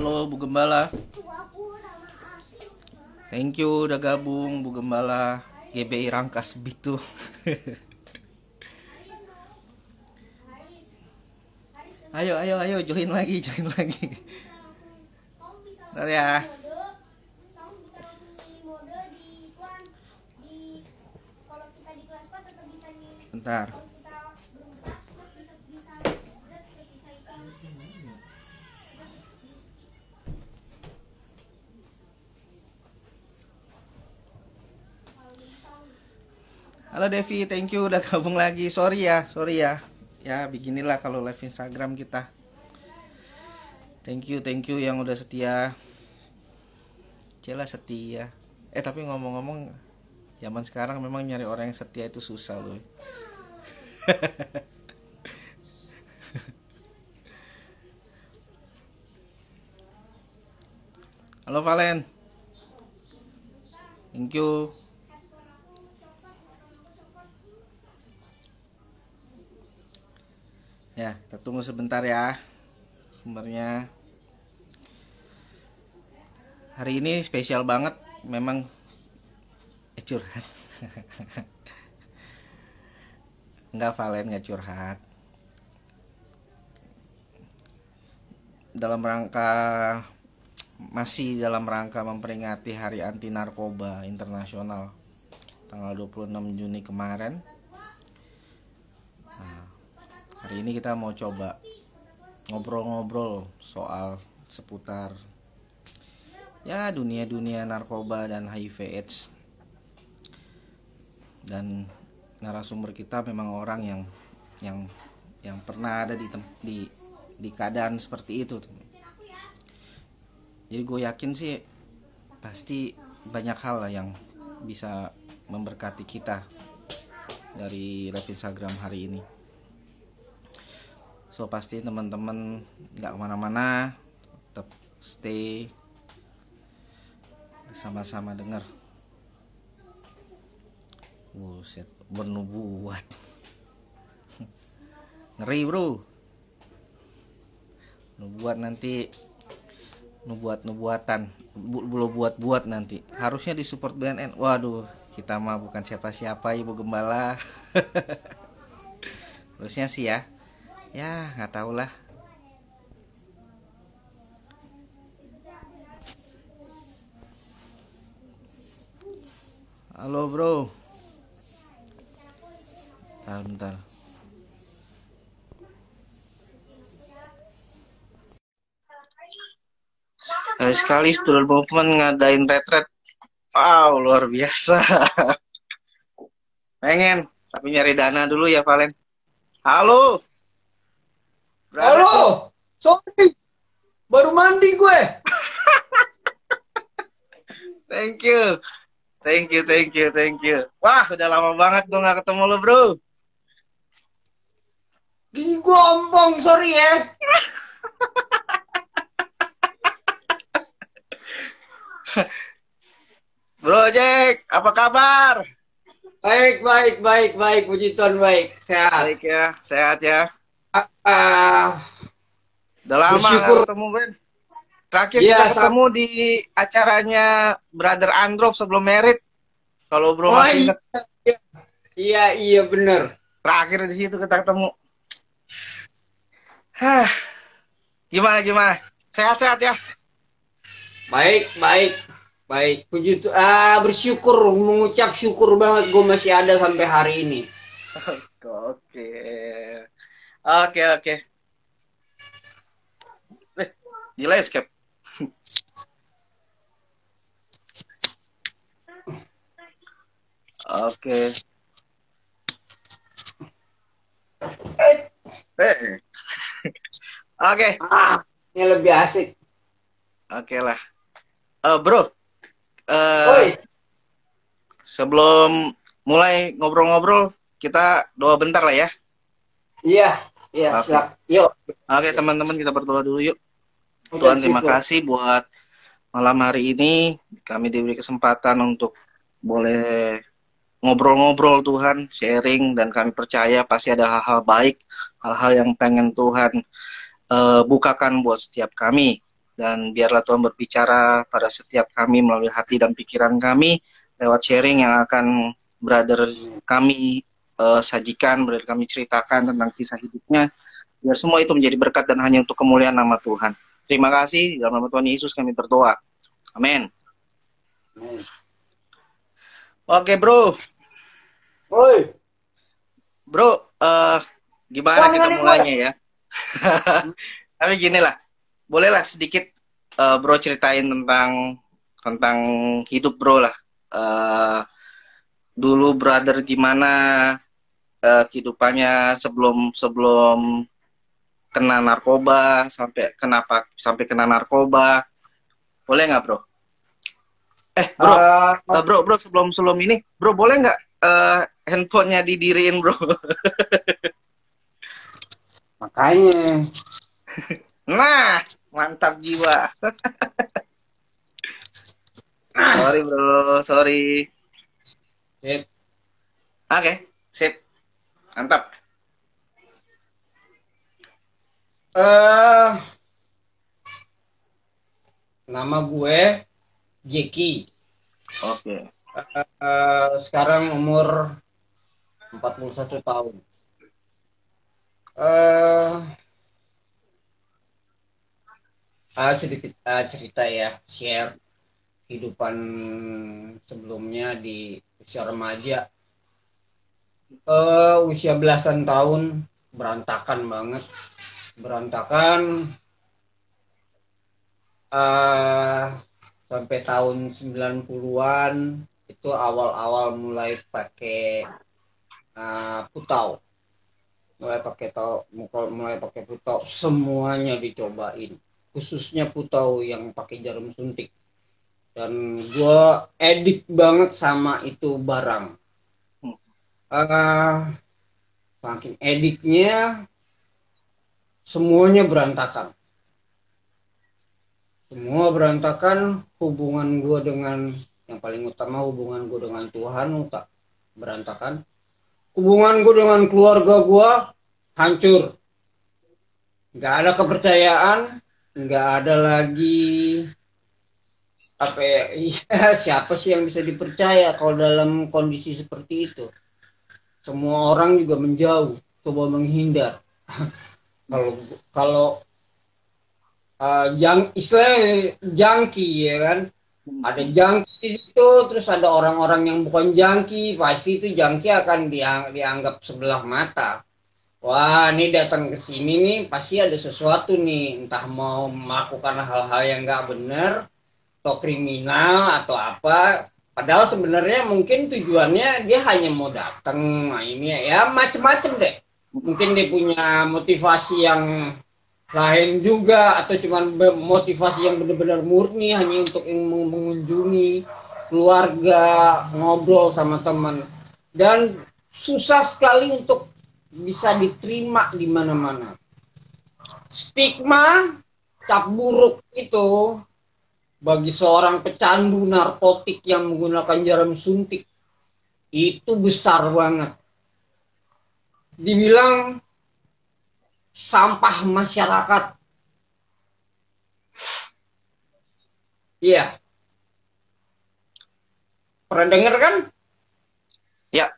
Halo Bu Gembala. Thank you udah gabung Bu Gembala. GBI Rangkas Bitu. Ayo join lagi. Bentar ya. Bentar. Halo Devi, thank you udah gabung lagi. Sorry ya. Ya, beginilah kalau live Instagram kita. Thank you yang udah setia. Cila setia. Tapi ngomong-ngomong, zaman sekarang memang nyari orang yang setia itu susah loh. Halo Valen. Thank you. Ya, kita tunggu sebentar ya. Sumbernya. Hari ini spesial banget, memang curhat. Enggak, Valen, enggak curhat. Masih dalam rangka memperingati Hari Anti Narkoba Internasional tanggal 26 Juni kemarin. Hari ini kita mau coba ngobrol-ngobrol soal seputar ya dunia narkoba dan HIV/AIDS. Dan narasumber kita memang orang yang pernah ada di keadaan seperti itu. Jadi gue yakin sih pasti banyak hal lah yang bisa memberkati kita dari live Instagram hari ini. So pasti teman-teman nggak kemana-mana, tetap stay sama-sama dengar. Buset, bernubuat. Ngeri bro. Nubuat nanti, nubuatan, belum buat nanti. Harusnya disupport BNN. Waduh, kita mah bukan siapa-siapa Ibu Gembala. Harusnya sih ya. Ya, nggak tahu lah. Halo bro. Bentar. Sekali student movement ngadain retret. Wow, luar biasa. Pengen, tapi nyari dana dulu ya Valen. Halo. Halo, sorry, baru mandi gue. Thank you. Wah, udah lama banget gue nggak ketemu lo bro. Gigi gue ompong, sorry ya. Bro Jack, apa kabar? Baik, puji Tuhan baik, sehat. Baik ya, sehat ya. Udah lama Bersyukur. gak ketemu Ben. Terakhir Ya, kita ketemu di acaranya Brother Androv sebelum merit. Kalau bro masih ingat. Iya bener. Terakhir di situ kita ketemu. Gimana? Sehat-sehat ya? Baik. Puji Tuhan, bersyukur, mengucap syukur banget gue masih ada sampai hari ini. Oke. Gila escape. Oke. Oke. Ini lebih asik. Oke lah. Bro. Oi. Sebelum mulai ngobrol-ngobrol, kita doa bentar lah ya. Iya, Oke. siap. Yuk. Oke, teman-teman, kita berdoa dulu yuk. Tuhan, terima kasih buat malam hari ini. Kami diberi kesempatan untuk boleh ngobrol-ngobrol Tuhan, sharing, dan kami percaya pasti ada hal-hal baik, hal-hal yang pengen Tuhan bukakan buat setiap kami. Dan biarlah Tuhan berbicara pada setiap kami melalui hati dan pikiran kami lewat sharing yang akan brother kami sajikan, brother kami ceritakan tentang kisah hidupnya. Biar semua itu menjadi berkat dan hanya untuk kemuliaan nama Tuhan. Terima kasih. Dalam nama Tuhan Yesus kami berdoa. Amin. Oke bro. Oi. Bro, gimana kita mulainya ya? Tapi gini lah, bolehlah sedikit bro ceritain tentang hidup bro lah. Dulu brother gimana kehidupannya sebelum kena narkoba sampai kena narkoba. Boleh nggak bro? Bro sebelum ini bro boleh nggak handphonenya didiriin bro? Makanya. Nah, mantap jiwa. Sorry bro, sorry. Sip. Oke, sip. Mantap. Nama gue Jeki. Oke. Sekarang umur 41 tahun. Sedikit cerita ya, share kehidupan sebelumnya di usia remaja. Usia belasan tahun, berantakan banget. Berantakan sampai tahun 90-an itu awal-awal mulai pakai putau. Mulai pakai putau, semuanya dicobain. Khususnya putau yang pakai jarum suntik. Dan gue edik banget sama itu barang. Saking ediknya, semuanya berantakan. Semua berantakan. Hubungan gue dengan, yang paling utama hubungan gue dengan Tuhan tak berantakan. Hubungan gue dengan keluarga gue hancur. Gak ada kepercayaan, gak ada lagi siapa sih yang bisa dipercaya kalau dalam kondisi seperti itu. Semua orang juga menjauh, coba menghindar. Kalau istilahnya jangki ya kan, ada jangki di situ, terus ada orang-orang yang bukan jangki, pasti itu jangki akan dianggap sebelah mata. Wah, ini datang ke sini nih pasti ada sesuatu nih, entah mau melakukan hal-hal yang nggak benar atau kriminal atau apa. Padahal sebenarnya mungkin tujuannya dia hanya mau datang, nah ini ya macem-macem deh. Mungkin dia punya motivasi yang lain juga, atau cuma motivasi yang benar-benar murni hanya untuk mengunjungi keluarga, ngobrol sama teman. Dan susah sekali untuk bisa diterima di mana-mana. Stigma cap buruk itu bagi seorang pecandu narkotik yang menggunakan jarum suntik itu besar banget. Dibilang sampah masyarakat. Iya. Pernah denger kan? Ya.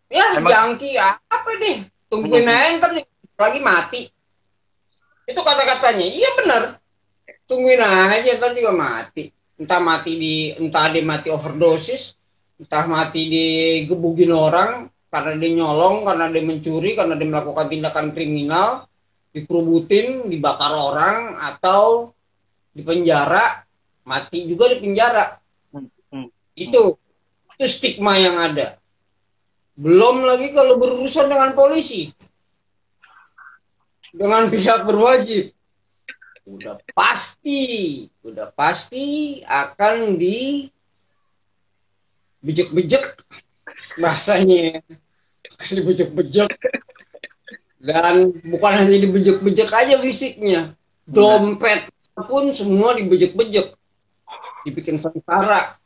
Ya, jangki ya. Apa deh? Tungguin aja ntar lagi mati. Itu kata-katanya. Iya bener. Tungguin aja ntar juga mati. Entah dia mati overdosis, entah mati digebugin orang karena dia nyolong, karena dia mencuri, karena dia melakukan tindakan kriminal, dikerubutin, dibakar orang, atau dipenjara, mati juga di penjara. Itu stigma yang ada. Belum lagi kalau berurusan dengan polisi, dengan pihak berwajib, udah pasti akan dibejek-bejek, bahasanya dibejek-bejek. Dan bukan hanya dibejek-bejek aja fisiknya, dompet pun semua dibejek-bejek, dibikin sengsara,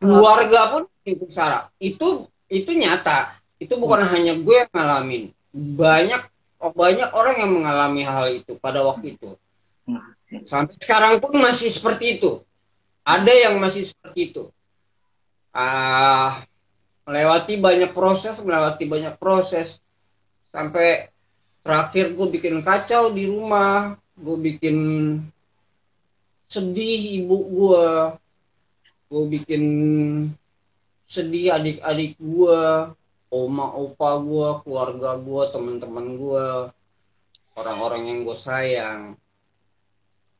keluarga pun dibikin sengsara. Itu nyata. Itu bukan hanya gue yang ngalamin, banyak orang yang mengalami hal itu pada waktu itu. Sampai sekarang pun masih seperti itu. Ada yang masih seperti itu. Melewati banyak proses. Sampai terakhir gue bikin kacau di rumah. Gue bikin sedih ibu gue. Gue bikin sedih adik-adik gue. Oma, opa gue, keluarga gue, teman-teman gue. Orang-orang yang gue sayang.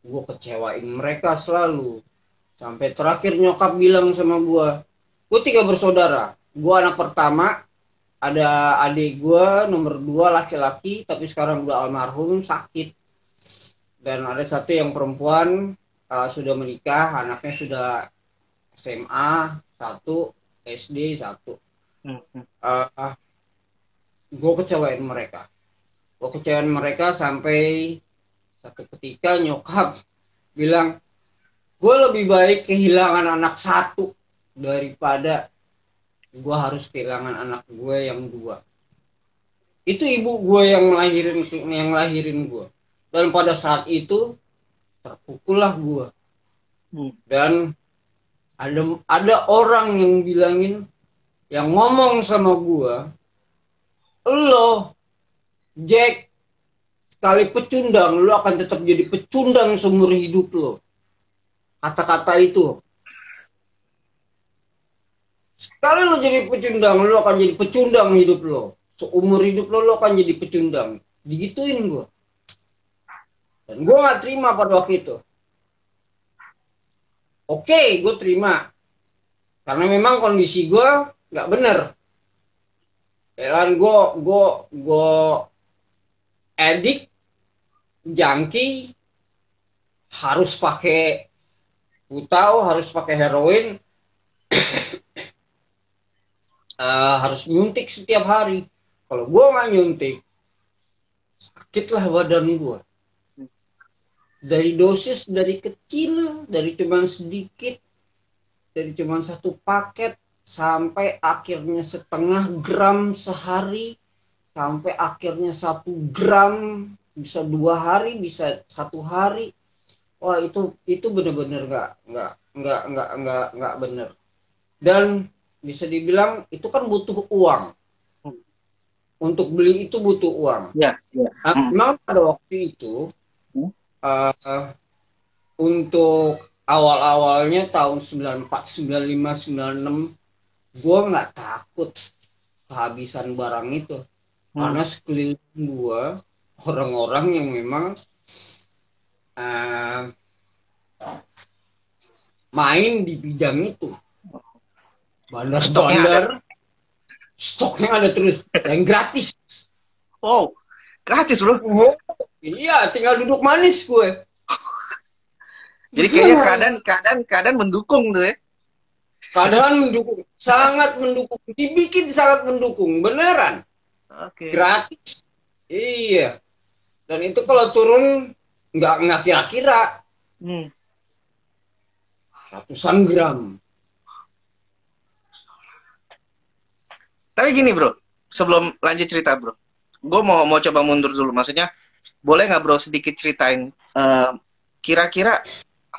Gue kecewain mereka selalu. Sampai terakhir nyokap bilang sama gue 3 bersaudara. Gue anak pertama, ada adik gue nomor 2 laki-laki, tapi sekarang udah almarhum sakit. Dan ada satu yang perempuan sudah menikah, anaknya sudah SMA, 1 SD, 1. Gue kecewain mereka. Sampai satu ketika nyokap bilang, gue lebih baik kehilangan anak 1 daripada gue harus kehilangan anak gue yang 2. Itu ibu gue yang lahirin gue. Dan pada saat itu terpukullah gue. Dan ada orang yang bilangin, yang ngomong sama gue, lo Jack, sekali pecundang lo akan tetap jadi pecundang seumur hidup lo. Kata-kata itu. Sekali lo jadi pecundang, lo akan jadi pecundang hidup lo. Seumur hidup lo akan jadi pecundang. Digituin gue. Dan gue gak terima pada waktu itu. Oke, gue terima. Karena memang kondisi gue gak bener. Dan gue edik, junkie, harus pakai putau, harus pakai heroin, harus nyuntik setiap hari. Kalau gue nggak nyuntik, sakitlah badan gue. Dari dosis dari kecil, dari cuman sedikit, dari cuman 1 paket, sampai akhirnya 1/2 gram sehari, sampai akhirnya 1 gram, bisa 2 hari, bisa 1 hari. Wah, itu benar-benar nggak benar. Dan bisa dibilang itu kan butuh uang. Untuk beli itu butuh uang. Memang pada waktu itu untuk awal-awalnya tahun 94, 95, 96, gue nggak takut kehabisan barang itu. Karena sekeliling gue orang-orang yang memang main di bidang itu. Bandar-bandar, stoknya ada terus, yang gratis. Oh, gratis loh. Iya, tinggal duduk manis gue. Jadi kayaknya keadaan mendukung tuh ya. Keadaan mendukung, sangat mendukung. Dibikin sangat mendukung, beneran. Oke. Gratis. Iya. Dan itu kalau turun nggak kira-kira. Ratusan gram. Tapi gini bro, sebelum lanjut cerita bro, gue mau coba mundur dulu. Maksudnya, boleh nggak bro sedikit ceritain kira-kira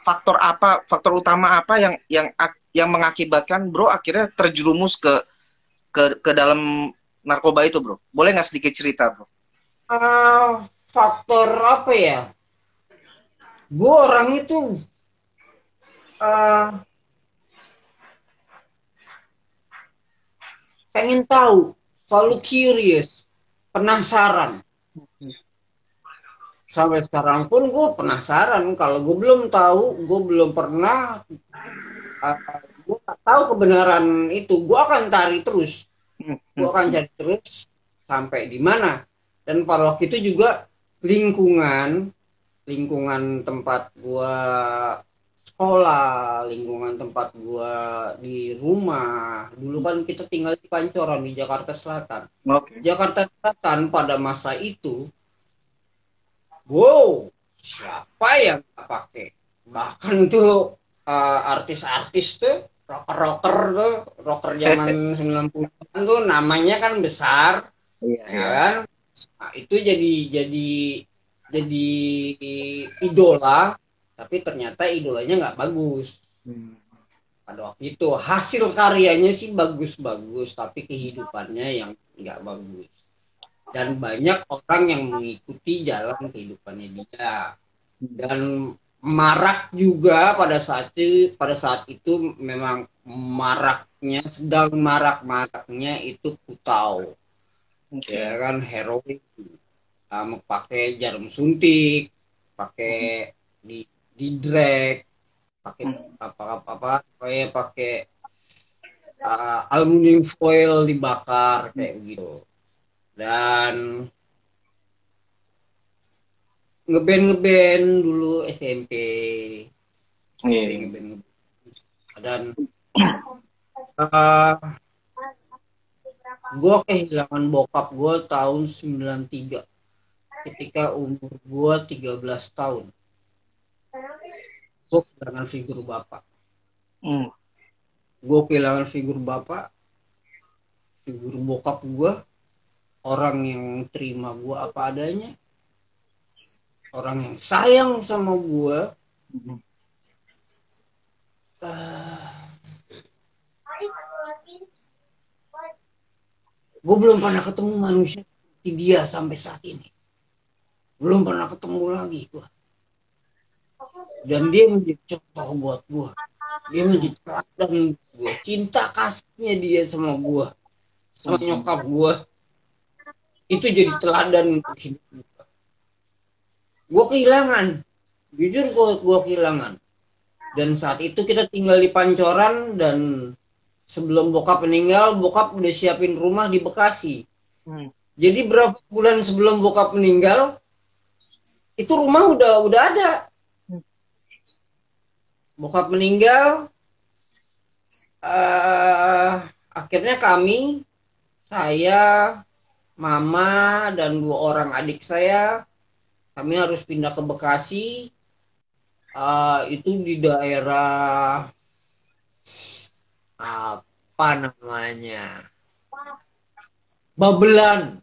faktor utama apa yang mengakibatkan bro akhirnya terjerumus ke dalam narkoba itu bro? Boleh nggak sedikit cerita bro? Faktor apa ya? Gue orang itu pengen tahu, selalu curious, penasaran. Sampai sekarang pun gue penasaran. Kalau gue belum tahu, gue belum pernah, gue tak tahu kebenaran itu, gue akan cari terus. Gue akan cari terus sampai di mana. Dan pada waktu itu juga lingkungan tempat gue sekolah, lingkungan tempat gue di rumah. Dulu kan kita tinggal di Pancoran di Jakarta Selatan. Jakarta Selatan pada masa itu, wow, siapa yang nggak pakai? Bahkan tuh artis-artis tuh, rocker zaman 90-an tuh namanya kan besar, ya kan? Nah, itu jadi jadi idola, tapi ternyata idolanya nggak bagus. Pada waktu itu hasil karyanya sih bagus-bagus, tapi kehidupannya yang nggak bagus. Dan banyak orang yang mengikuti jalan kehidupannya dia. Dan marak juga pada saat itu memang maraknya, sedang marak-maraknya itu kutau. Ya kan, heroin, pakai jarum suntik, pakai di drag, pakai apa pakai aluminium foil dibakar kayak gitu. Dan ngeband dulu SMP. Ngeband. Dan gue kehilangan bokap gue tahun 93 ketika umur gue 13 tahun. Gue kehilangan figur bapak. Gue kehilangan figur bapak, figur bokap gue, orang yang terima gue apa adanya, orang yang sayang sama gue. Gue belum pernah ketemu manusia seperti dia sampai saat ini. Belum pernah ketemu lagi gue. Dan dia menjadi contoh buat gue. Dia menjadi teladan gue. Cinta kasihnya dia sama gue, sama nyokap gue, itu jadi teladan untuk hidup gue. Gue kehilangan. Jujur gue kehilangan. Dan saat itu kita tinggal di Pancoran, dan sebelum bokap meninggal, bokap udah siapin rumah di Bekasi. Jadi berapa bulan sebelum bokap meninggal, itu rumah udah ada. Bokap meninggal, akhirnya kami, saya, mama, dan 2 orang adik saya, kami harus pindah ke Bekasi. Itu di daerah apa namanya? Babelan.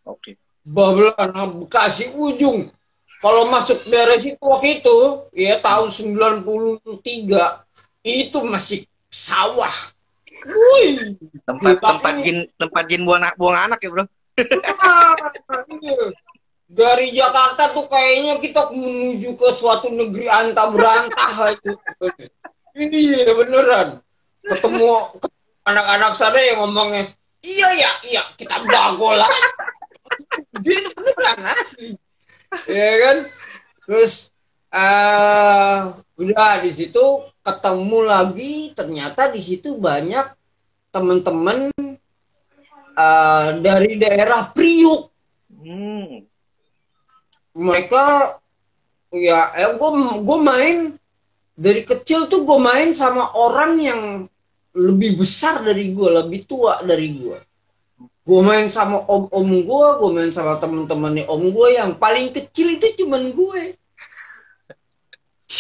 Oke. Babelan, Bekasi ujung. Kalau masuk daerah situ waktu itu, ya tahun 93, itu masih sawah. Wih, tempat jin buang anak ya, Bro. Dari Jakarta tuh kayaknya kita menuju ke suatu negeri antah berantah itu. Ini beneran. Ketemu anak-anak sana yang ngomongnya, iya kita bagol lah. Dia itu beneran asli. Ya kan? Terus udah di situ ketemu lagi, ternyata di situ banyak teman-teman dari daerah Priuk. Mereka gue main dari kecil tuh, gue main sama orang yang lebih besar dari gue, lebih tua dari gue. Gue main sama om gue main sama temen-temennya om gue. Yang paling kecil itu cuman gue.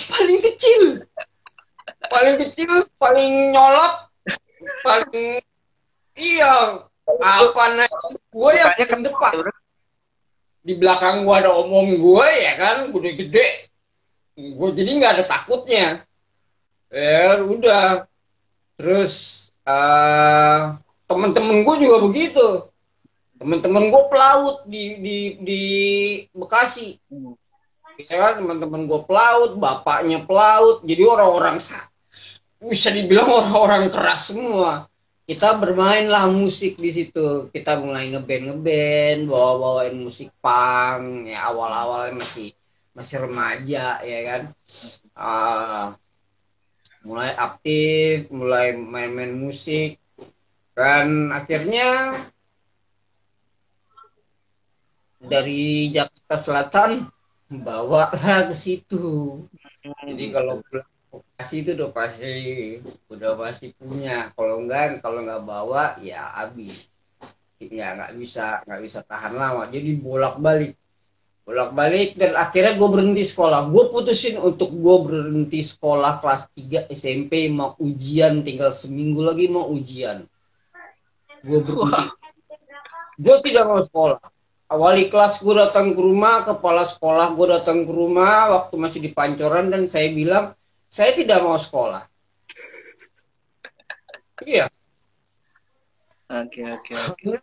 Paling kecil, paling nyolot, paling apa nih? Gue yang paling depan. Di belakang gue ada om gue, ya kan, gede-gede. Gue jadi nggak ada takutnya. Ya udah. Terus temen-temen gue juga begitu. Temen-temen gue pelaut di Bekasi. Ya kan, temen-temen gue pelaut, bapaknya pelaut. Jadi orang-orang bisa dibilang orang-orang keras semua. Kita bermainlah musik di situ. Kita mulai ngeband, bawain musik punk. Ya awal-awalnya masih remaja, ya kan. Mulai aktif, mulai main-main musik. Dan akhirnya dari Jakarta Selatan bawa ke situ. Jadi kalau Bekasi itu udah pasti punya. Kalau nggak bawa ya habis. Ya nggak bisa tahan lama. Jadi bolak-balik, dan akhirnya gue berhenti sekolah. Gue putusin untuk gue berhenti sekolah kelas 3 SMP, mau ujian, tinggal seminggu lagi mau ujian. Gue berhenti. Gue tidak mau sekolah. wali kelas gue datang ke rumah, kepala sekolah gue datang ke rumah waktu masih di Pancoran dan saya bilang saya tidak mau sekolah. Iya, Oke, oke, oke.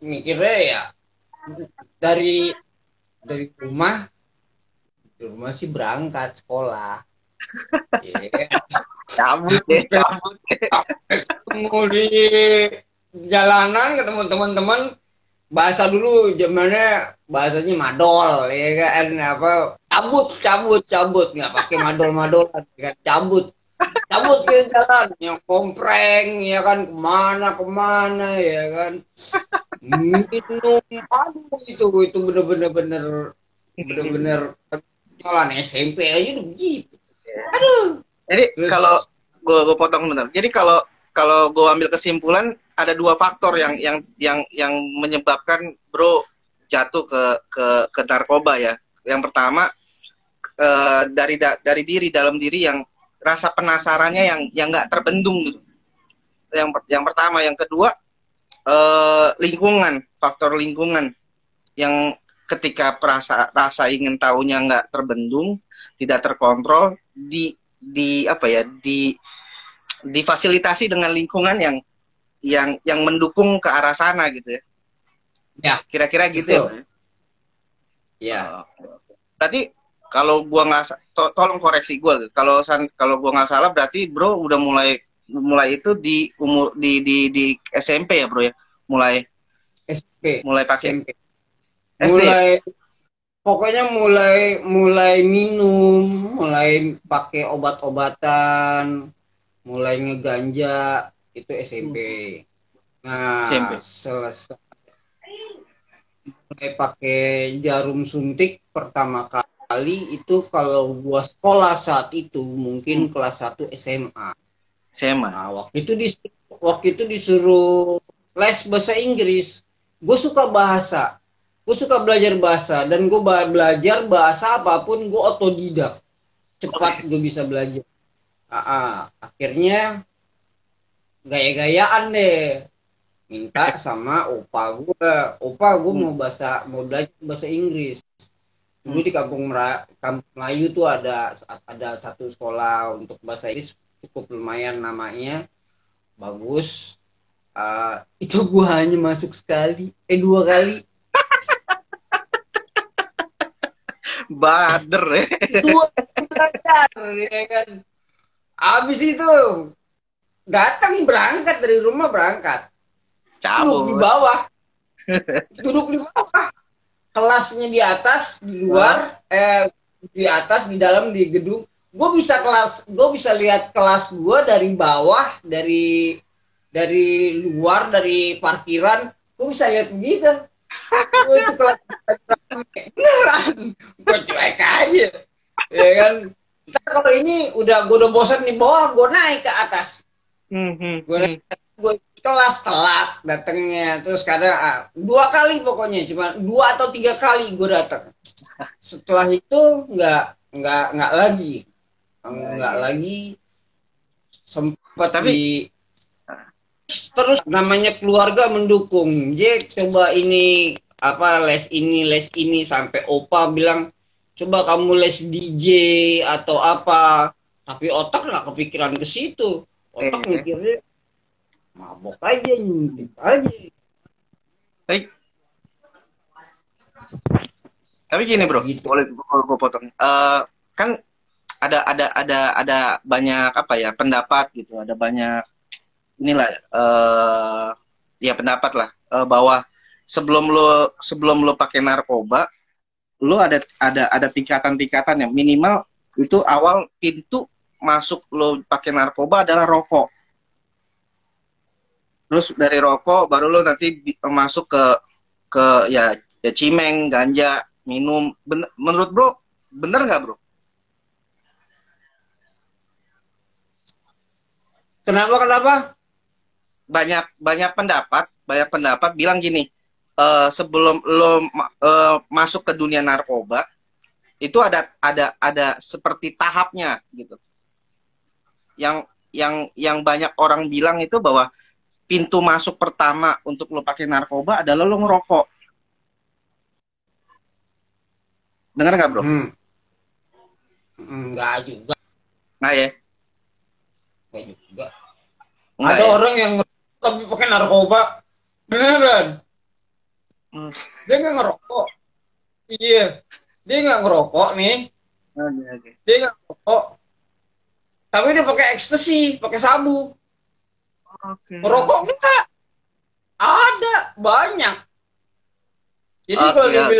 mikirnya ya dari rumah, di rumah sih berangkat sekolah. Iya. Cabut deh, cabut deh. Ketemu di jalanan, ketemu teman-teman, bahasa dulu zamannya bahasanya madol, ya kan, apa, cabut cabut cabut, nggak pakai madol kan, cabut cabut ke jalan yang kompreng, ya kan, kemana kemana, ya kan, minum, aduh itu bener-bener bener-bener jalan SMP aja udah begitu, aduh. Jadi Terus kalau gue potong benar. Jadi kalau kalau gue ambil kesimpulan ada dua faktor yang menyebabkan bro jatuh ke narkoba ya. Yang pertama dari diri dalam diri yang rasa penasarannya yang nggak terbendung gitu. Yang pertama, yang kedua lingkungan, faktor lingkungan yang ketika rasa ingin tahunya nggak terbendung, tidak terkontrol, di apa ya, difasilitasi dengan lingkungan yang mendukung ke arah sana gitu ya. ya Kira-kira gitu itu ya, Bro? ya. Berarti kalau gua nggak tolong koreksi gua, kalau gua nggak salah berarti bro udah mulai itu di umur di SMP ya bro ya, mulai SMP mulai pakai SMP SD ya? mulai, pokoknya mulai mulai minum, mulai pakai obat-obatan, mulai ngeganja itu SMP. Nah, SMP. selesai mulai pakai jarum suntik pertama kali itu kalau gua sekolah saat itu mungkin kelas 1 SMA. SMA. Nah, waktu itu disuruh les bahasa Inggris. Gue suka bahasa. Gue suka belajar bahasa dan gue belajar bahasa apapun gue otodidak. Cepat gue bisa belajar. Akhirnya gaya-gayaan deh. Minta sama opa gue mau belajar bahasa Inggris. Dulu di Kampung Melayu tuh ada satu sekolah untuk bahasa Inggris cukup lumayan namanya, bagus. Itu gua hanya masuk sekali, 2 kali. Bader ya. 2 kali belajar, ya kan. Abis itu datang berangkat dari rumah berangkat. Duduk di Cabut. bawah. Duduk di bawah. Kelasnya di atas, di luar, di atas, di dalam, di gedung. Gue bisa lihat kelas gue dari bawah, dari luar, dari parkiran, gue bisa lihat begitu. Gue itu kelas beneran, gue cuek aja, ya kan. Ntar kalau ini gue udah bosan di bawah, gue naik ke atas, gue kelas telat datangnya, terus kadang 2 kali pokoknya, cuma 2 atau 3 kali gue datang. Setelah itu nggak lagi sempat Tapi terus namanya keluarga mendukung. Jack coba ini apa, les ini sampai opa bilang coba kamu les DJ atau apa. Tapi otak nggak kepikiran ke situ. Otak mikirnya mabok aja, nyuntik aja. Tapi gini bro, Gitu. boleh gue potong. Kan ada banyak apa ya pendapat gitu, ada banyak inilah ya pendapat lah bahwa sebelum lo pakai narkoba, lo ada tingkatan-tingkatan yang minimal itu awal pintu masuk lo pakai narkoba adalah rokok. Terus dari rokok baru lo nanti masuk ke ya cimeng, ganja, minum. Menurut bro, bener nggak bro? Kenapa? Banyak pendapat bilang gini, sebelum lo masuk ke dunia narkoba itu ada seperti tahapnya gitu. Yang banyak orang bilang itu bahwa pintu masuk pertama untuk lo pakai narkoba adalah lo ngerokok. Dengar nggak, bro? Enggak juga, Nggak ya? enggak juga. Nggak Ada ya? orang yang tapi pakai narkoba, beneran. Hmm. Dia nggak ngerokok. Iya, dia nggak ngerokok nih. Oke, oke. Dia nggak ngerokok, tapi dia pakai ekstasi, pakai sabu. Oke, Ngerokok oke. enggak? Ada, banyak. Jadi Oke, oke, oke.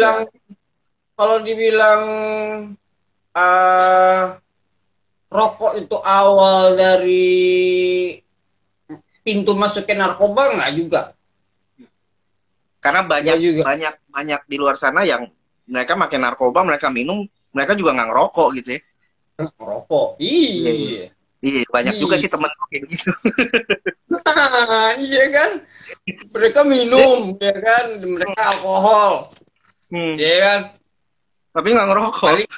kalau dibilang eh rokok itu awal dari pintu masuknya narkoba nggak juga. Karena Nggak banyak juga. banyak banyak di luar sana yang mereka makin narkoba, mereka minum, mereka juga nggak ngerokok gitu ya. Rokok. Iya, iya. Iya. Iya, banyak juga Iya. sih temen gue kayak gitu. Iya kan? Mereka Dia, minum, ya kan? Mereka alkohol, hmm, ya kan? tapi nggak ngerokok. Paling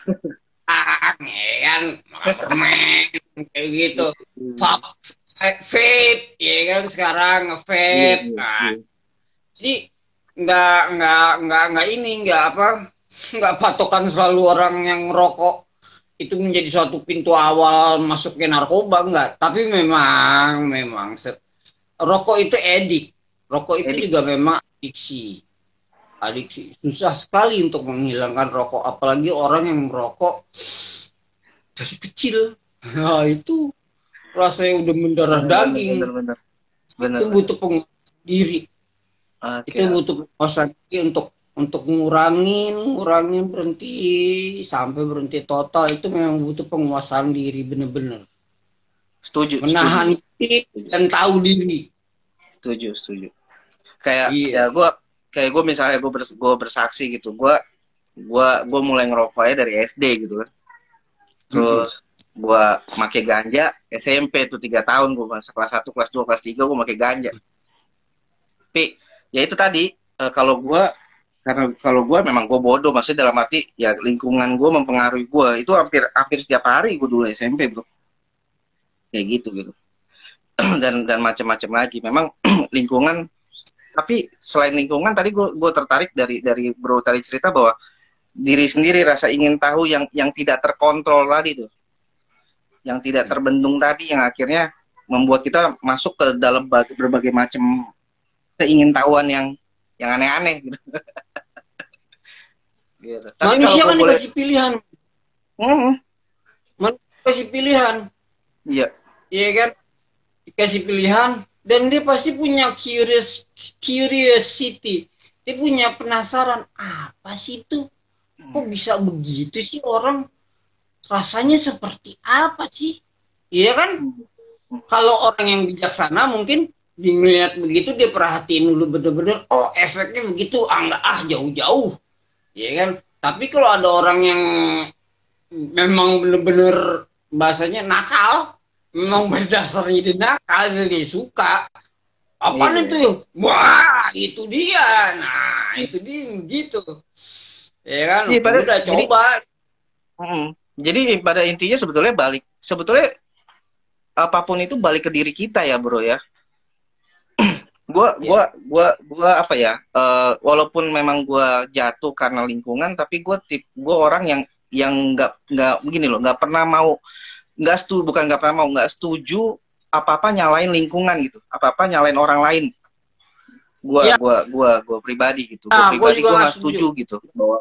ya kan? Makan permen, kayak gitu. Vape, vape, ya kan? Sekarang Iya, nge-vape. iya, Nah, iya. jadi nggak ini, nggak apa? Nggak patokan selalu orang yang rokok itu menjadi suatu pintu awal masuknya narkoba, enggak. Tapi memang rokok itu edik. Rokok itu Edik. juga memang adiksi. Adiksi. Susah sekali untuk menghilangkan rokok. Apalagi orang yang merokok dari kecil. Nah, itu rasanya udah mendarah Bener, bener, bener, daging. bener. Itu Bener, bener. butuh penguasaan diri. Oke, Itu oke. butuh penguasaan diri untuk ngurangin berhenti sampai berhenti total itu memang butuh penguasaan diri bener-bener. Setuju, setuju, Menahan bro. diri Setuju, dan tahu diri. setuju, setuju. Kayak ya Iya. gue misalnya gue bersaksi gitu. Gue mulai ngerokoknya dari SD gitu kan. Mm-mm. Terus gue make ganja SMP tuh 3 tahun, gue masa kelas 1, kelas 2, kelas 3 gue make ganja. Tapi ya itu tadi, kalau gue, karena kalau gue memang gue bodoh, maksudnya dalam arti ya lingkungan gue mempengaruhi gue itu hampir hampir setiap hari gue dulu SMP, bro, kayak gitu gitu. Dan macam-macam lagi memang lingkungan. Tapi selain lingkungan tadi gue tertarik dari bro tadi cerita bahwa diri sendiri, rasa ingin tahu yang tidak terkontrol tadi tuh, yang tidak terbendung tadi, yang akhirnya membuat kita masuk ke dalam berbagai macam keingintahuan yang aneh-aneh gitu. Gitu. Tapi kalau Manusia gue kan boleh, dikasih pilihan. hmm, Manusia dikasih pilihan. iya, Iya kan? Dikasih pilihan. Dan dia pasti punya curiosity. Dia punya penasaran. Apa sih itu? Kok bisa begitu sih orang? Rasanya seperti apa sih? Iya kan? Kalau orang yang bijaksana mungkin dilihat begitu dia perhatiin dulu bener-bener. Oh efeknya begitu. Ah enggak jauh-jauh. Iya kan? Tapi kalau ada orang yang memang bener-bener bahasanya nakal, memang berdasarnya dia nakal, dia suka. Apaan iya, itu? Wah, itu dia. Nah, itu dia gitu. Ya kan? iya. Udah coba. Jadi pada intinya sebetulnya apapun itu balik ke diri kita ya, bro ya. Ya. Gua apa ya, walaupun memang gua jatuh karena lingkungan, tapi gua orang yang nggak begini loh, nggak pernah mau, nggak setuju, bukan nggak pernah mau, nggak setuju apa apa nyalain lingkungan gitu, apa apa nyalain orang lain. Ya, Gua pribadi gitu, gue gue pribadi juga gue nggak nggak setuju. setuju gitu bahwa,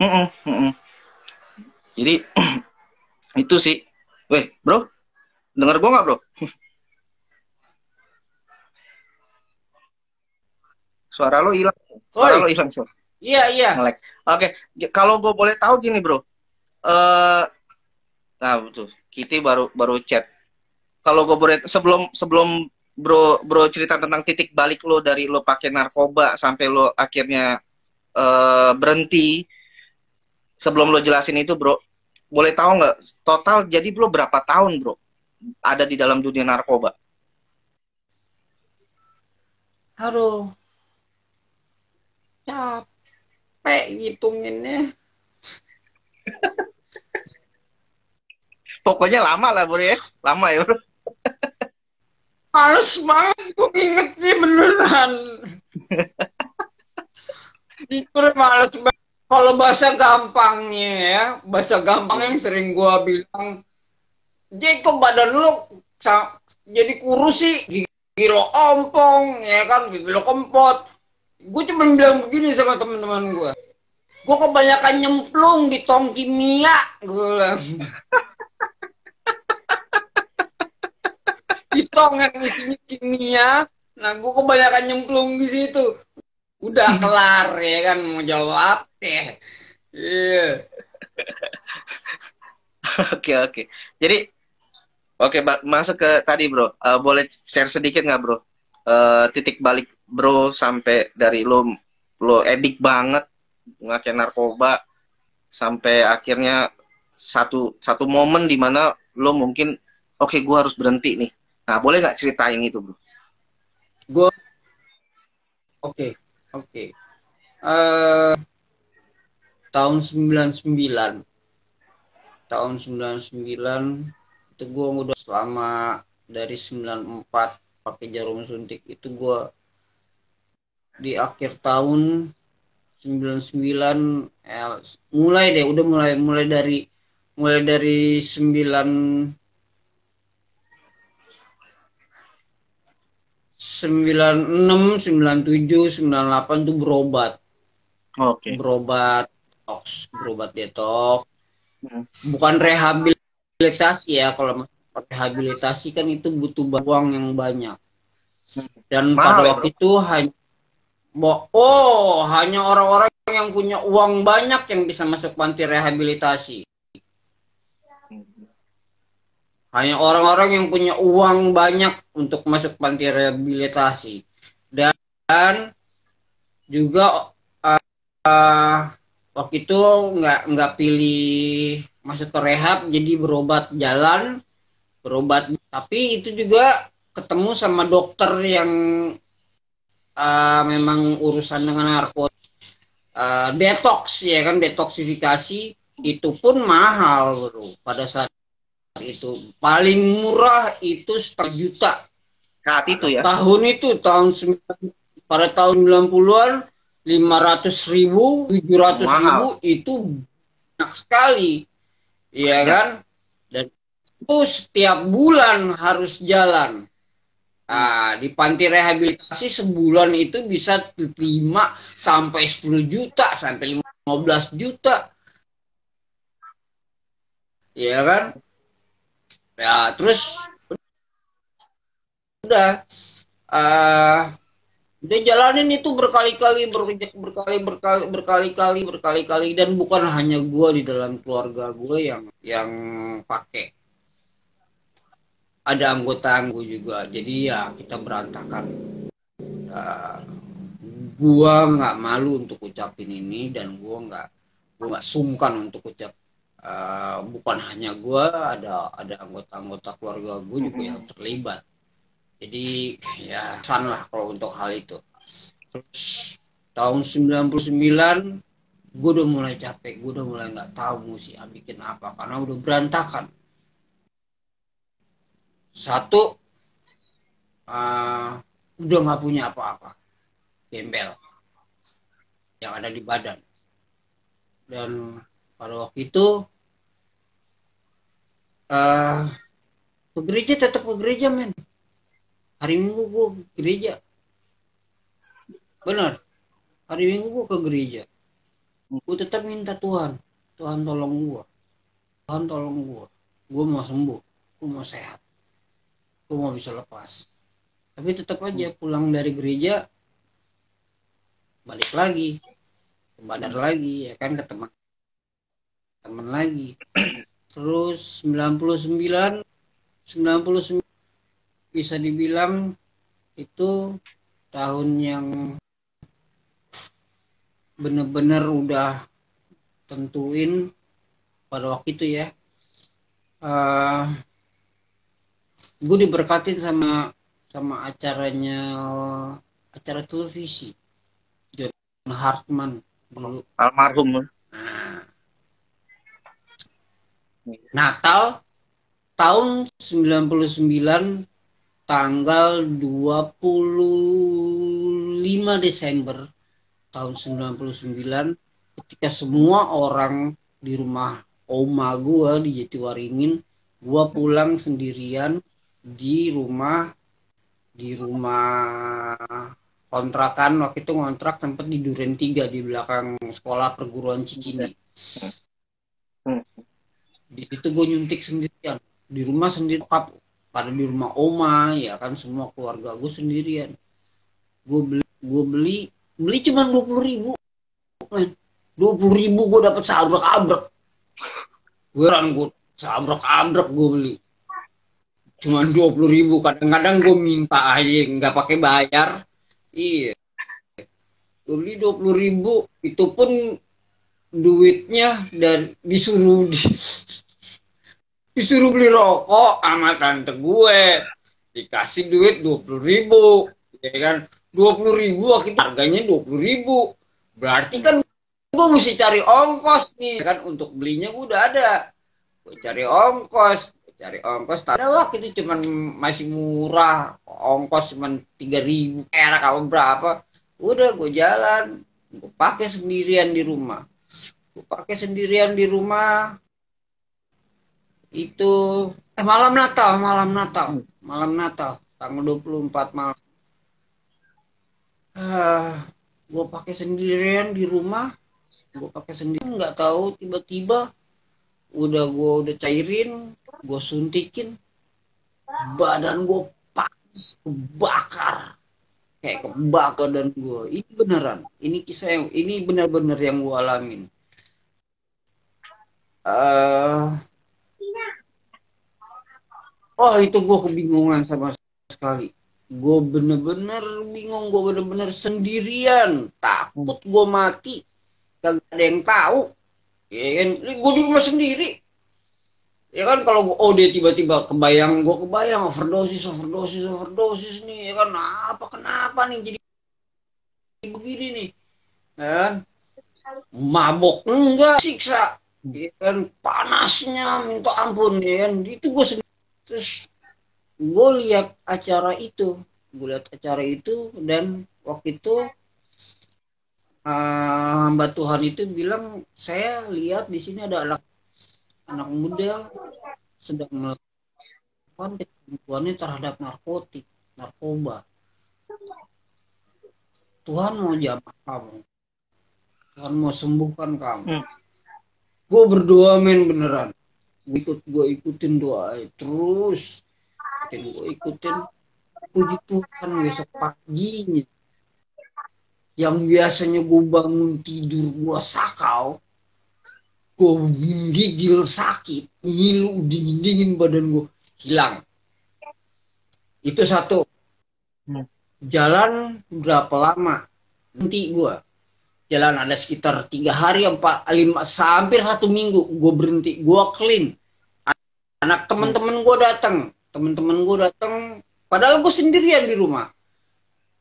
mm-mm, mm-mm. Jadi itu sih. Weh, bro, denger gua nggak, bro? Suara lo hilang, suara Oi, lo hilang, so. iya, iya. Ngelek. Oke, kalau gue boleh tahu gini, bro. Eh, nah betul. Kitty baru baru chat. Kalau gue boleh, sebelum sebelum bro cerita tentang titik balik lo dari lo pakai narkoba sampai lo akhirnya berhenti, sebelum lo jelasin itu, bro, boleh tahu nggak total jadi bro berapa tahun, bro, ada di dalam dunia narkoba? Aduh, capek ngitunginnya. Pokoknya lama lah, bro ya. Lama ya, bro. Males banget gue inget sih beneran. Jujur males banget. Kalau bahasa gampangnya ya, bahasa gampang yang sering gue bilang, Jay kok badan lu jadi kurus sih, gigi lo ompong, ya kan, gigi lo kempot. Gue cuma bilang begini sama teman-teman gue. Gue kebanyakan nyemplung di tong kimia, gue bilang. Di tong yang isinya kimia, nah gue kebanyakan nyemplung di situ. Udah kelar ya kan, mau jawab deh. Iya. Oke. Jadi oke, masuk ke tadi bro. Boleh share sedikit nggak bro? Titik balik bro sampai dari lo edik banget ngakai narkoba sampai akhirnya satu momen di mana lo mungkin oke, gue harus berhenti nih. Nah, boleh nggak ceritain itu bro? Gue oke. Eh, tahun 99. Tahun 99 itu gue udah selama dari 94 pakai jarum suntik itu gue di akhir tahun 99 mulai dari 96, 97, 98 tuh berobat. Oke. Berobat detox. Bukan rehabilitasi ya, kalau rehabilitasi kan itu butuh uang yang banyak. Dan pada waktu itu hanya orang-orang yang punya uang banyak yang bisa masuk panti rehabilitasi. Hanya orang-orang yang punya uang banyak untuk masuk panti rehabilitasi. Dan juga waktu itu nggak pilih masuk ke rehab, jadi berobat jalan, tapi itu juga ketemu sama dokter yang memang urusan dengan narkotika, detox ya kan, detoksifikasi itu pun mahal bro. Pada saat itu paling murah itu 1,5 juta saat itu ya, pada tahun 90-an 500.000, 700.000 itu banyak sekali, ya kan, dan itu setiap bulan harus jalan. Di panti rehabilitasi sebulan itu bisa 5 sampai 10 juta sampai 15 juta, ya kan. Ya terus udah jalanin itu berkali-kali dan bukan hanya gue, di dalam keluarga gue yang pakai, ada anggota gue juga. Jadi ya kita berantakan. Gue nggak malu untuk ucapin ini, dan gue nggak sungkan untuk ucap. Bukan hanya gue, ada anggota keluarga gue juga yang terlibat. Jadi ya san lah kalau untuk hal itu. Terus tahun 99 gue udah mulai capek, gue udah mulai nggak tahu mesti bikin apa karena udah berantakan. Satu, udah nggak punya apa-apa, gembel yang ada di badan. Dan pada waktu itu ke gereja, tetap ke gereja men. Hari Minggu gue ke gereja, bener, hari Minggu gue ke gereja. Gue tetap minta Tuhan tolong gue, gue mau sembuh, gue mau sehat, gue mau bisa lepas. Tapi tetap aja pulang dari gereja balik lagi ke badan lagi, ya kan, ke teman lagi. Terus 99 bisa dibilang itu tahun yang bener-bener udah tentuin pada waktu itu ya. Gue diberkatin sama acara televisi John Hartman dulu, almarhum. Natal tahun 99 tanggal 25 Desember tahun 99, ketika semua orang di rumah oma gua di Jatiwaringin, gua pulang sendirian di rumah kontrakan. Waktu itu ngontrak tempat di Duren 3 di belakang sekolah perguruan Cikini. Di situ gue nyuntik sendirian di rumah sendiri, pada di rumah oma ya kan, semua keluarga gue sendirian. Gue beli cuma 20.000, men. 20.000 gue dapet seabrek-abrek. Gue seabrek-abrek gue beli. Cuma 20.000. Kadang-kadang gue minta aja nggak pakai bayar. Iya. Gue beli 20.000, itu pun duitnya dan disuruh beli rokok sama tante gue, dikasih duit 20.000, ya kan. 20.000 waktu itu harganya 20.000, berarti kan gue mesti cari ongkos nih kan. Untuk belinya gue udah ada, gue cari ongkos ada waktu itu cuman masih murah, ongkos cuman 3.000 perak apa berapa. Udah gue jalan, gue pakai sendirian di rumah. Itu malam Natal tanggal 24 malam. Gue pakai sendirian di rumah, nggak tahu tiba-tiba udah cairin, gue suntikin, badan gue panas, kebakar badan gue. Ini beneran, ini kisah yang ini benar-benar yang gue alamin. Itu gue kebingungan sama sekali. Gue bener-bener bingung, gue bener-bener sendirian, takut gue mati, gak ada yang tahu. Ya kan, gue di rumah sendiri. Ya kan, kalau dia tiba-tiba kebayang overdosis nih, ya kan, kenapa nih jadi begini nih, ya kan, mabok enggak, siksa, ya kan, panasnya minta ampun, ya kan, itu gue sendiri. Terus gue lihat acara itu dan waktu itu hamba Tuhan itu bilang, saya lihat di sini ada anak muda sedang melakukan ketentuannya terhadap narkoba. Tuhan mau jamah kamu, Tuhan mau sembuhkan kamu. Gue berdoa, men, beneran. Gue ikutin doa terus. Gue ikutin, puji Tuhan, besok paginya yang biasanya gue bangun tidur gue sakau, gue gigil sakit, ngilu, dingin badan gue, hilang. Itu satu. Jalan berapa lama berhenti gue, jalan ada sekitar 3 hari 4, 5, hampir 1 minggu gue berhenti, gue clean. Anak teman-teman gue datang, padahal gue sendirian di rumah.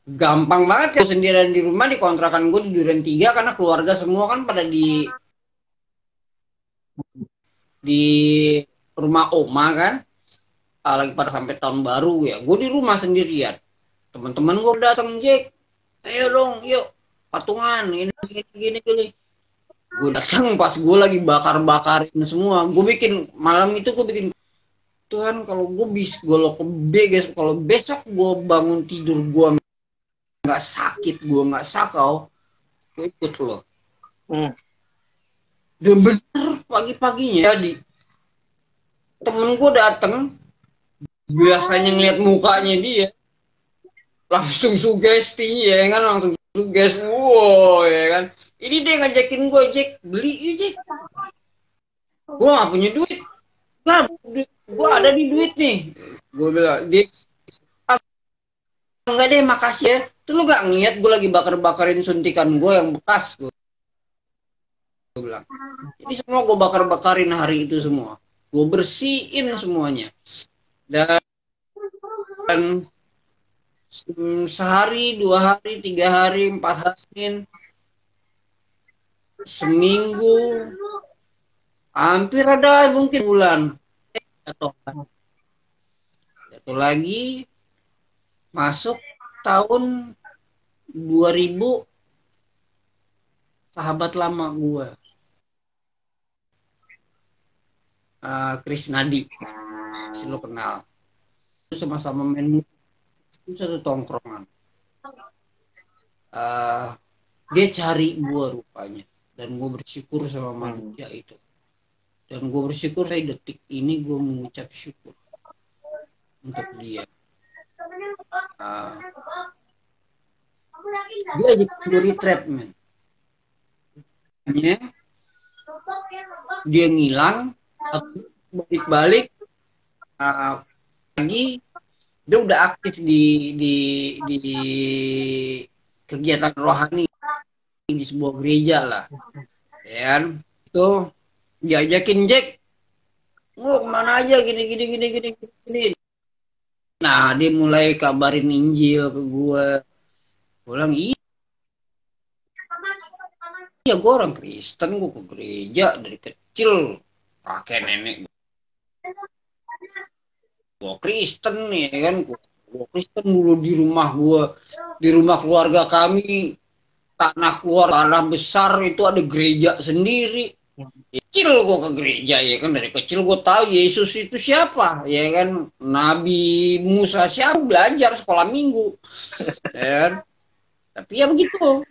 Gampang banget ya, sendirian di rumah di kontrakan gue di Duren 3, karena keluarga semua kan pada di rumah oma kan, lagi pada sampai tahun baru ya. Gue di rumah sendirian. Teman-teman gue datang, Jack, ayo dong, yuk patungan, ini gini. Gue datang pas gue lagi bakar-bakarin semua. Malam itu gue bikin, Tuhan, kalau kalau besok gue bangun tidur gue nggak sakit, gue nggak sakau, gue ikut lo. Dan bener pagi-paginya jadi temen gue dateng, biasanya ngeliat mukanya dia langsung sugesti, ya kan, langsung suges, wow, ya kan. Ini dia ngajakin gue, Jack, beli yuk, Jack. Gue nggak punya duit, gue ada di duit nih. Gue bilang, dia enggak deh, makasih ya. Tuh lu gak ngeliat gue lagi bakar-bakarin suntikan gue yang bekas, gue bilang. Jadi semua gue bakar-bakarin hari itu semua. Gue bersihin semuanya. Dan sehari, 2 hari, 3 hari, 4 hari, seminggu, hampir ada mungkin bulan. Jatuh lagi. masuk tahun 2000, sahabat lama gue, Chris Nadi, si lo kenal. Sama-sama main musik, itu satu tongkrongan. Dia cari gue rupanya, dan gue bersyukur sama manusia itu. Dan gue bersyukur saya detik ini gue mengucap syukur untuk dia. Dia aja gue retreat, men. Dia ngilang, balik-balik, lagi dia udah aktif di kegiatan rohani di sebuah gereja lah, ya kan? Itu diajakin, Jack, kemana aja, gini. Nah, dia mulai kabarin Injil ke gue. Gue bilang, iya, gue orang Kristen, gue ke gereja dari kecil, kakek nenek gue Kristen nih, kan? Gue Kristen dulu di rumah gue, di rumah keluarga kami, tanah besar itu ada gereja sendiri. Kecil gue ke gereja, ya kan, dari kecil gue tahu Yesus itu siapa, ya kan, Nabi Musa siapa, belajar sekolah minggu, ya kan? Tapi ya begitu,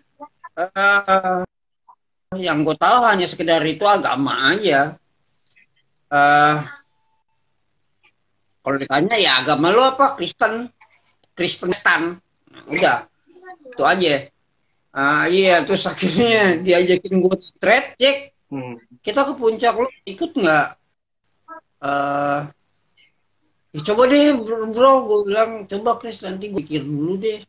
yang gue tahu hanya sekedar itu agama aja. Kalau ditanya ya agama lo apa, Kristen, nah, udah itu aja. Iya, terus akhirnya diajakin gue straight, Jack, kita ke puncak, lo ikut nggak? Ya coba deh bro, gue bilang, coba Chris, nanti gue pikir dulu deh.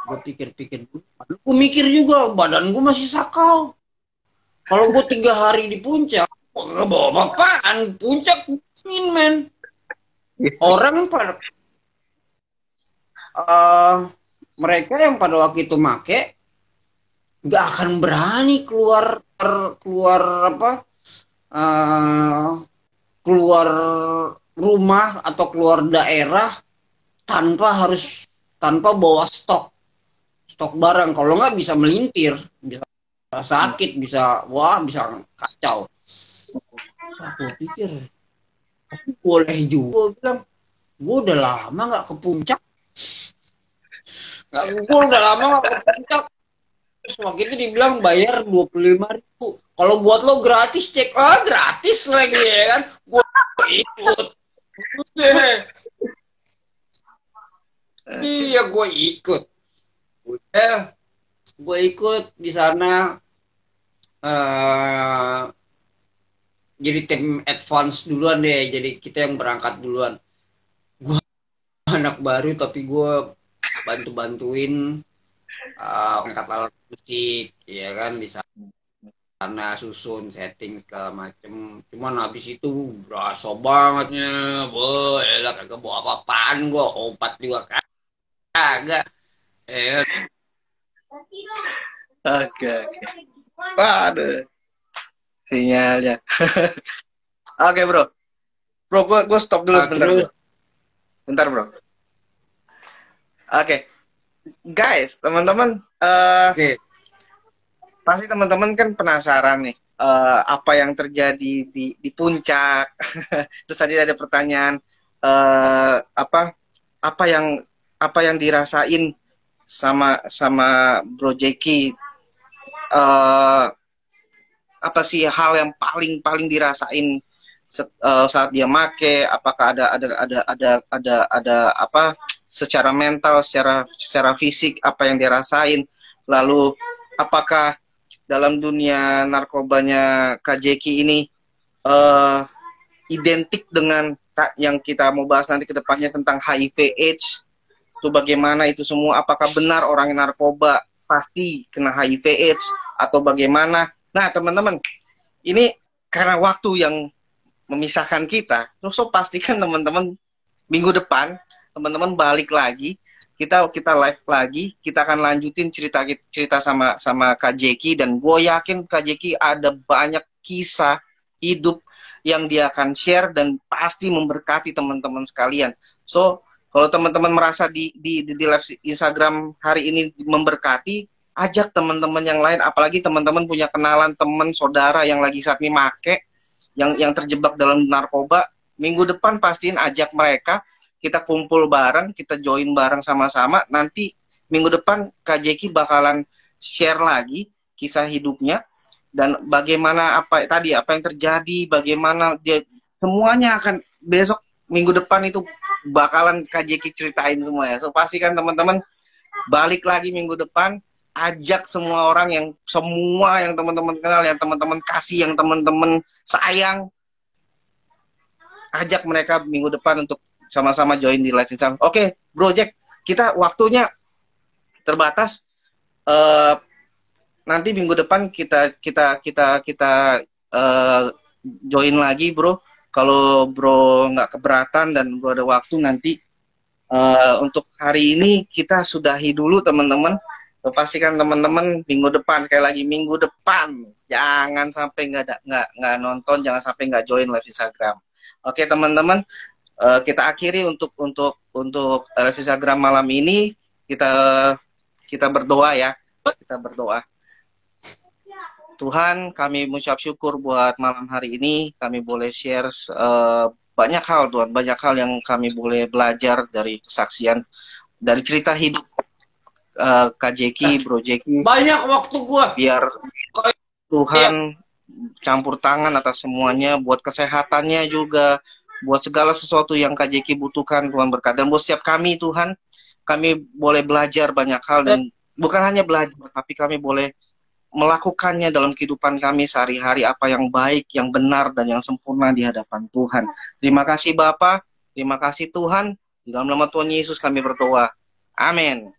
Gue pikir-pikir dulu. Gue mikir juga, badan gue masih sakau. Kalau gue 3 hari di puncak, nggak bawa apaan, puncak dingin, men. Orang pada mereka yang pada waktu itu make nggak akan berani keluar keluar rumah atau keluar daerah tanpa bawa stok barang. Kalau nggak bisa melintir, bisa sakit, bisa kacau. Aku pikir boleh juga, bilang gue udah lama nggak ke puncak, gue udah lama nggak ke puncak. Terus waktu itu dibilang bayar 25.000. Kalau buat lo gratis, Cek. Gratis lagi, ya kan? Gue ikut. Iya, gue ikut. Gue ikut di sana. Jadi tim advance duluan deh. Jadi kita yang berangkat duluan. Gue anak baru, tapi gue bantuin angkat alat musik, ya kan, di sana susun setting segala macem. Cuman habis itu berasa bangetnya, elah, kagak bawa apa-apaan, gue obat juga kagak. Oke. Waduh, sinyalnya. Oke, bro, gue stop dulu sebentar, bro. Bentar, bro. Oke. Guys, teman-teman, pasti teman-teman kan penasaran nih, apa yang terjadi di puncak. Terus tadi ada pertanyaan, apa yang dirasain sama Bro Jeki, apa sih hal yang paling dirasain saat dia make? Apakah ada apa secara mental, secara fisik, apa yang dirasain? Lalu apakah dalam dunia narkobanya Kak Jeki ini identik dengan yang kita mau bahas nanti ke depannya tentang HIV/AIDS? Itu bagaimana itu semua? Apakah benar orang yang narkoba pasti kena HIV/AIDS atau bagaimana? Nah, teman-teman, ini karena waktu yang memisahkan kita, so pastikan teman-teman minggu depan teman-teman balik lagi, kita live lagi, kita akan lanjutin cerita sama Kak Jeki, dan gue yakin Kak Jeki ada banyak kisah hidup yang dia akan share dan pasti memberkati teman-teman sekalian. So Kalau teman-teman merasa di live Instagram hari ini memberkati, ajak teman-teman yang lain, apalagi teman-teman punya kenalan teman saudara yang lagi saat ini make, yang terjebak dalam narkoba. Minggu depan pastiin ajak mereka, kita kumpul bareng, kita join bareng sama-sama. Nanti minggu depan Kak Jeki bakalan share lagi kisah hidupnya dan bagaimana apa yang terjadi, bagaimana dia, semuanya akan besok minggu depan itu bakalan Kak Jeki ceritain semua ya. So pastikan teman-teman balik lagi minggu depan, ajak semua orang yang teman-teman kenal, yang teman-teman kasih, yang teman-teman sayang, ajak mereka minggu depan untuk sama-sama join di live Instagram. Oke, Bro Jack, kita waktunya terbatas. Nanti minggu depan kita join lagi, Bro. Kalau Bro nggak keberatan dan Bro ada waktu nanti. Untuk hari ini kita sudahi dulu, teman-teman. Pastikan teman-teman minggu depan, sekali lagi minggu depan, jangan sampai nggak nonton, jangan sampai nggak join live Instagram. Oke teman-teman, kita akhiri untuk live Instagram malam ini. Kita berdoa ya, kita berdoa. Tuhan, kami mengucap syukur buat malam hari ini. Kami boleh share banyak hal, Tuhan, banyak hal yang kami boleh belajar dari kesaksian, dari cerita hidup Kak Jeki, Bro Jeki. Banyak waktu gua. Biar Tuhan campur tangan atas semuanya, buat kesehatannya juga, buat segala sesuatu yang Kak Jeki butuhkan, Tuhan berkat. Dan buat setiap kami, Tuhan, kami boleh belajar banyak hal, dan bukan hanya belajar, tapi kami boleh melakukannya dalam kehidupan kami sehari-hari, apa yang baik, yang benar, dan yang sempurna di hadapan Tuhan. Terima kasih Bapa, terima kasih Tuhan, di dalam nama Tuhan Yesus kami berdoa. Amin.